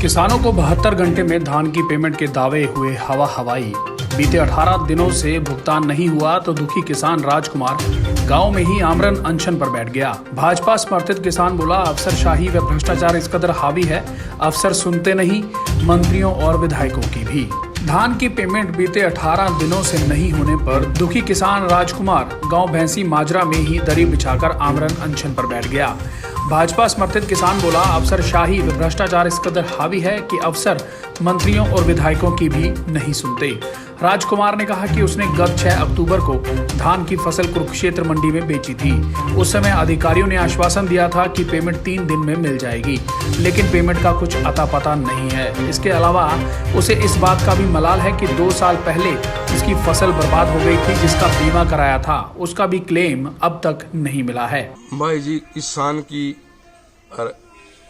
किसानों को 72 घंटे में धान की पेमेंट के दावे हुए हवाई। बीते 18 दिनों से भुगतान नहीं हुआ तो दुखी किसान राजकुमार गांव में ही आमरण अनशन पर बैठ गया। भाजपा समर्थित किसान बोला, अफसरशाही व भ्रष्टाचार इस कदर हावी है, अफसर सुनते नहीं, मंत्रियों और विधायकों की भी। धान की पेमेंट बीते 18 दिनों से नहीं होने पर दुखी किसान राजकुमार गांव भैंसी माजरा में ही दरी बिछाकर आमरण अनशन पर बैठ गया। भाजपा समर्थित किसान बोला, अफसरशाही व भ्रष्टाचार इस कदर हावी है कि अफसर मंत्रियों और विधायकों की भी नहीं सुनते। राजकुमार ने कहा कि उसने गत 6 अक्टूबर को धान की फसल कुरुक्षेत्र मंडी में बेची थी। उस समय अधिकारियों ने आश्वासन दिया था कि पेमेंट 3 दिन में मिल जाएगी, लेकिन पेमेंट का कुछ अता पता नहीं है। इसके अलावा उसे इस बात का भी मलाल है कि 2 साल पहले उसकी फसल बर्बाद हो गई थी, जिसका बीमा कराया था, उसका भी क्लेम अब तक नहीं मिला है। भाई जी, किसान की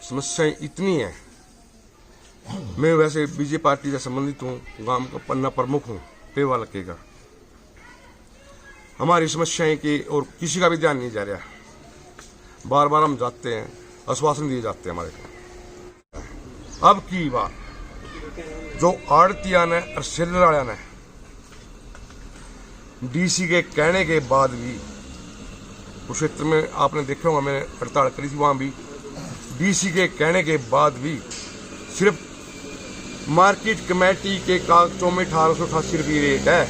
समस्याएं इतनी है। मैं वैसे बीजेपी पार्टी से संबंधित हूँ, गांव का पन्ना प्रमुख हूँ पेवा लके का। हमारी समस्याएं की और किसी का भी ध्यान नहीं जा रहा। बार बार हम जाते हैं, आश्वासन दिए जाते हैं हमारे को। अब की बात जो आड़तिया ने और सेलर वाले ने डीसी के कहने के बाद भी, उस क्षेत्र में आपने देखा होगा, मैंने हड़ताल करी थी, वहां भी डीसी के कहने के बाद भी सिर्फ मार्केट कमेटी के कागजों में 1888 रुपये रेट है,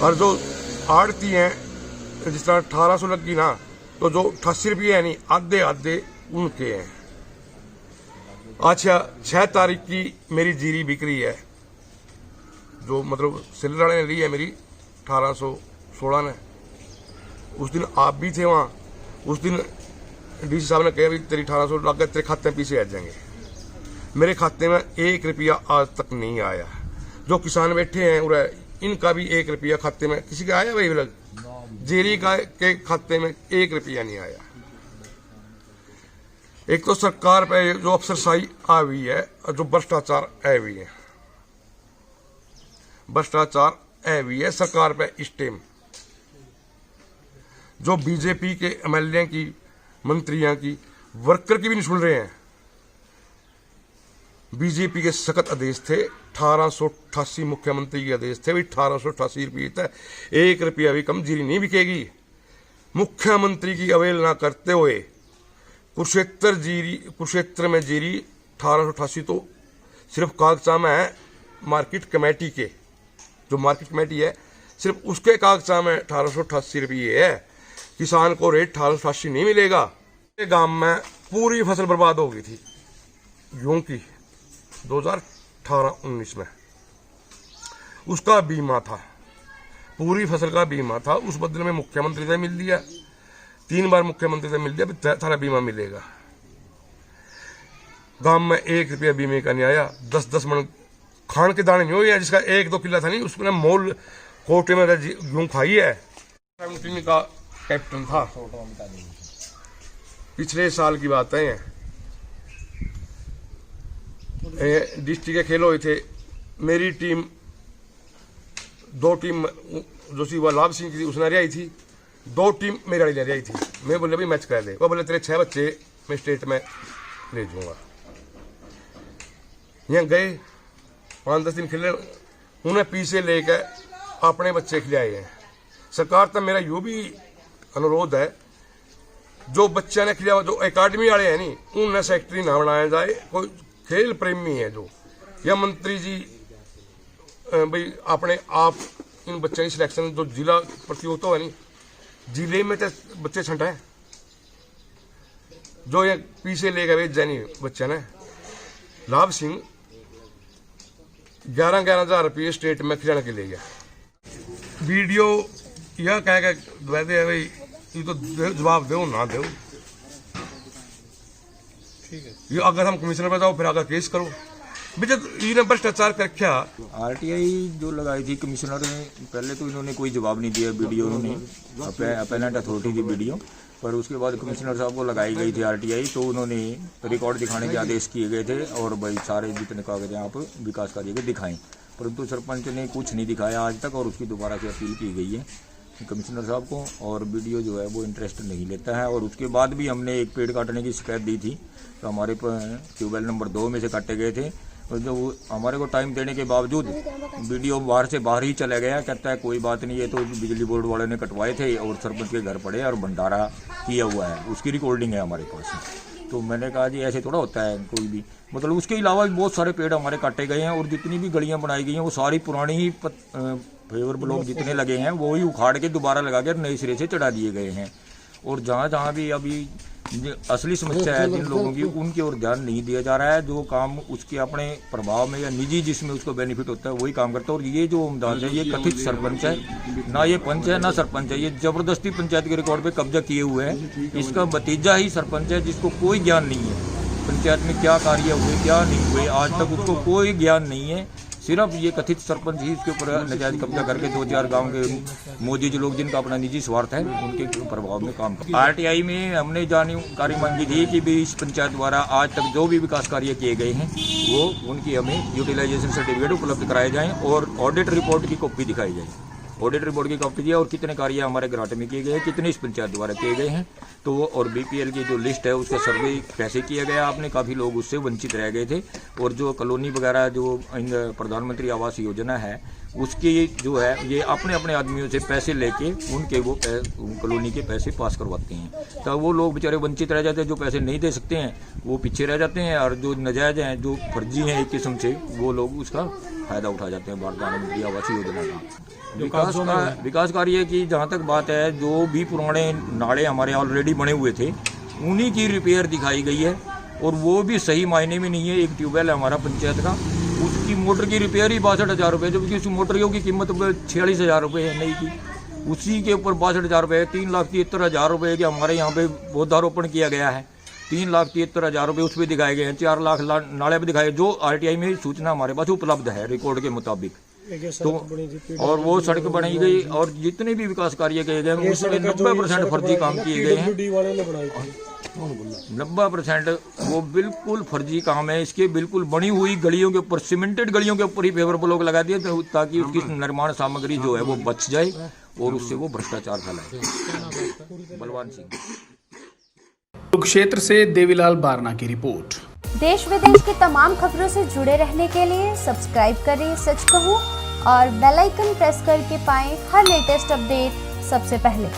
और जो आड़ती हैं जिस तरह 1800 लगी ना, तो जो 88 रुपये है नहीं, आधे आधे उनके हैं। अच्छा, 6 तारीख की मेरी जीरी बिक रही है, जो मतलब सिलर वाले ने ली है मेरी 1816 ने। उस दिन आप भी थे वहाँ। उस दिन डीसी साहब ने कहा भी तेरी 1800 लग गए, तेरे खाते में पैसे आ जाएंगे। मेरे खाते में 1 रुपया आज तक नहीं आया। जो किसान बैठे हैं और इनका भी 1 रुपया खाते में किसी का आया भाई लग, जेरी का के खाते में 1 रुपया नहीं आया। एक तो सरकार पे जो अफसरशाही आ हुई है और जो भ्रष्टाचार आ हुई है, भ्रष्टाचार आ हुई है सरकार पे इस टाइम। जो बीजेपी के एमएलए की, मंत्रियों की, वर्कर की भी नहीं सुन रहे हैं। बीजेपी के सख्त आदेश थे, 1888 मुख्यमंत्री के आदेश थे, 1888 रुपये था, 1 रुपया भी कम जीरी नहीं बिकेगी। मुख्यमंत्री की अवहेलना करते हुए कुरुक्षेत्र में जीरी 1888 तो सिर्फ कागजा में है। मार्केट कमेटी के, जो मार्केट कमेटी है, सिर्फ उसके कागजा में 1888 रुपये है। किसान को रेट 1888 नहीं मिलेगा। गांव में पूरी फसल बर्बाद हो गई थी गेहूं की 2018-19 में। उसका बीमा था, पूरी फसल का बीमा था। उस बदले में मुख्यमंत्री से मिल लिया, 3 बार मुख्यमंत्री से मिल लिया, सारा बीमा मिलेगा। गांव में 1 रुपया बीमे का नहीं आया। 10-10 मन खान के दाने नहीं हुए, जिसका 1-2 किला था नहीं, उसने मोल कोटे में गेहूं खाई है। का कैप्टन था, पिछले साल की बात है। डिस्ट्रिक्ट के खेल हुए थे, मेरी टीम 2 टीम जो सी वह लाभ सिंह की थी, उसने हरियाई थी, 2 टीम मेरी वाली हरियाई थी। मैं बोले भाई मैच करा दे, वो बोले तेरे 6 बच्चे मैं स्टेट में ले जाऊंगा। यहाँ गए, 5-10 दिन खेले, उन्हें पीछे लेकर अपने बच्चे खिलाए हैं। सरकार तक मेरा यो भी अनुरोध है, जो बच्चा ने खिलाया, जो एकेडमी वाले हैं नहीं, उन्हें सेक्रेटरी ना बनाया जाए। कोई खेल प्रेमी है जो, या मंत्री जी भाई अपने आप इन बच्चों की सिलेक्शन, जो जिला प्रतियोगिता है नहीं, जिले में तो बच्चे छंटाए, जो ये पीछे ले गए जैनी बच्चे ने। लाभ सिंह 11-11 हज़ार रुपये स्टेट में खिलाने के ले गया। वीडियो यह कह के वैसे है भाई, ये तो जवाब दो ना दो, ठीक है। ये अगर हम कमिश्नर पर जाओ, फिर अगर केस करो, इन्होंने भ्रष्टाचार कर रखा। आरटीआई जो लगाई थी कमिश्नर ने, पहले तो इन्होंने कोई जवाब नहीं दिया। वीडियो ने अपैलेंट अथॉरिटी की वीडियो, पर उसके बाद कमिश्नर साहब को लगाई गई थी आरटीआई, तो उन्होंने रिकॉर्ड दिखाने के आदेश किए गए थे, और भाई सारे जितने कागज हैं आप विकास कार्य के दिखाएं, परंतु सरपंच ने कुछ नहीं दिखाया आज तक, और उसकी दोबारा से अपील की गई है कमिश्नर साहब को, और वीडियो जो है वो इंटरेस्ट नहीं लेता है। और उसके बाद भी हमने एक पेड़ काटने की शिकायत दी थी, तो हमारे ट्यूबवेल नंबर 2 में से काटे गए थे। और जो हमारे को टाइम देने के बावजूद वीडियो बाहर ही चला गया, कहता है कोई बात नहीं, ये तो बिजली बोर्ड वाले ने कटवाए थे और सरपंच के घर पड़े और भंडारा किया हुआ है, उसकी रिकॉर्डिंग है हमारे पास। तो मैंने कहा जी ऐसे थोड़ा होता है कोई भी, मतलब उसके अलावा भी बहुत सारे पेड़ हमारे काटे गए हैं और जितनी भी गलियां बनाई गई हैं वो सारी पुरानी ही फेवर ब्लॉक जितने लगे हैं वो ही उखाड़ के दोबारा लगा के नए सिरे से चढ़ा दिए गए हैं। और जहाँ भी अभी असली समस्या है जिन लोगों की, उनकी ओर ध्यान नहीं दिया जा रहा है। जो काम उसके अपने प्रभाव में या निजी जिसमें उसको बेनिफिट होता है वही काम करता है। और ये जो उम्दाज है ये कथित सरपंच है, ना ये पंच है ना सरपंच है, ये जबरदस्ती पंचायत के रिकॉर्ड पे कब्जा किए हुए हैं। इसका भतीजा ही सरपंच है जिसको कोई ज्ञान नहीं है पंचायत में क्या कार्य हुए क्या नहीं हुए, आज तक उसको कोई ज्ञान नहीं है। सिर्फ ये कथित सरपंच ही इसके ऊपर नजायज कब्जा करके 2-4 गांव के मोदी जो लोग जिनका अपना निजी स्वार्थ है उनके प्रभाव में काम कर। आरटीआई में हमने जानकारी मांगी थी कि भी इस पंचायत द्वारा आज तक जो भी विकास कार्य किए गए हैं वो उनकी हमें यूटिलाइजेशन सर्टिफिकेट उपलब्ध कराए जाएं और ऑडिट रिपोर्ट की कॉपी दिखाई जाए। ऑडिट रिपोर्ट की कॉपी दी और कितने कार्य हमारे घराटे में किए गए हैं, कितने इस पंचायत द्वारा किए गए हैं, तो वो और बीपीएल की जो लिस्ट है उसका सर्वे कैसे किया गया आपने, काफ़ी लोग उससे वंचित रह गए थे। और जो कॉलोनी वगैरह जो प्रधानमंत्री आवास योजना है उसकी जो है ये अपने अपने आदमियों से पैसे लेके उनके वो कॉलोनी के पैसे पास करवाते हैं, तो वो लोग बेचारे वंचित रह जाते हैं। जो पैसे नहीं दे सकते हैं वो पीछे रह जाते हैं और जो नाजायज हैं जो फर्जी हैं एक किस्म से वो लोग उसका फायदा उठा जाते हैं प्रधानमंत्री आवास योजना का। विकास कार्य की जहाँ तक बात है, जो भी पुराने नाले हमारे ऑलरेडी बने हुए थे उन्हीं की रिपेयर दिखाई गई है और वो भी सही मायने में नहीं है। एक ट्यूबवेल है हमारा पंचायत का, उसकी मोटर की रिपेयर ही 62,000 रुपये, जबकि उस मोटरियों की कीमत 46,000 रुपये है नई की, उसी के ऊपर 62,000 रुपये है। 3,73,000 रुपये के हमारे यहाँ पे पौधारोपण किया गया है, 3,73,000 रुपये उस पर दिखाए गए हैं, 4 लाख नाले पर दिखाए, जो आरटीआई में सूचना हमारे पास उपलब्ध है रिकॉर्ड के मुताबिक। तो और वो सड़क बनाई गई और जितने भी विकास कार्य किए गए उसमें 90% फर्जी काम किए गए हैं। 90% वो बिल्कुल फर्जी काम है। इसके बिल्कुल बनी हुई गलियों के ऊपर, सीमेंटेड गलियों के ऊपर ही फेवर ब्लॉक लगा दिए ताकि उसकी निर्माण सामग्री जो है वो बच जाए और उससे वो भ्रष्टाचार फैलाए। बलवान सिंह, कुरुक्षेत्र से देवीलाल बारना की रिपोर्ट। देश विदेश की तमाम खबरों से जुड़े रहने के लिए सब्सक्राइब करें सच कहूं और बेल आइकन प्रेस करके पाएं हर लेटेस्ट अपडेट सबसे पहले।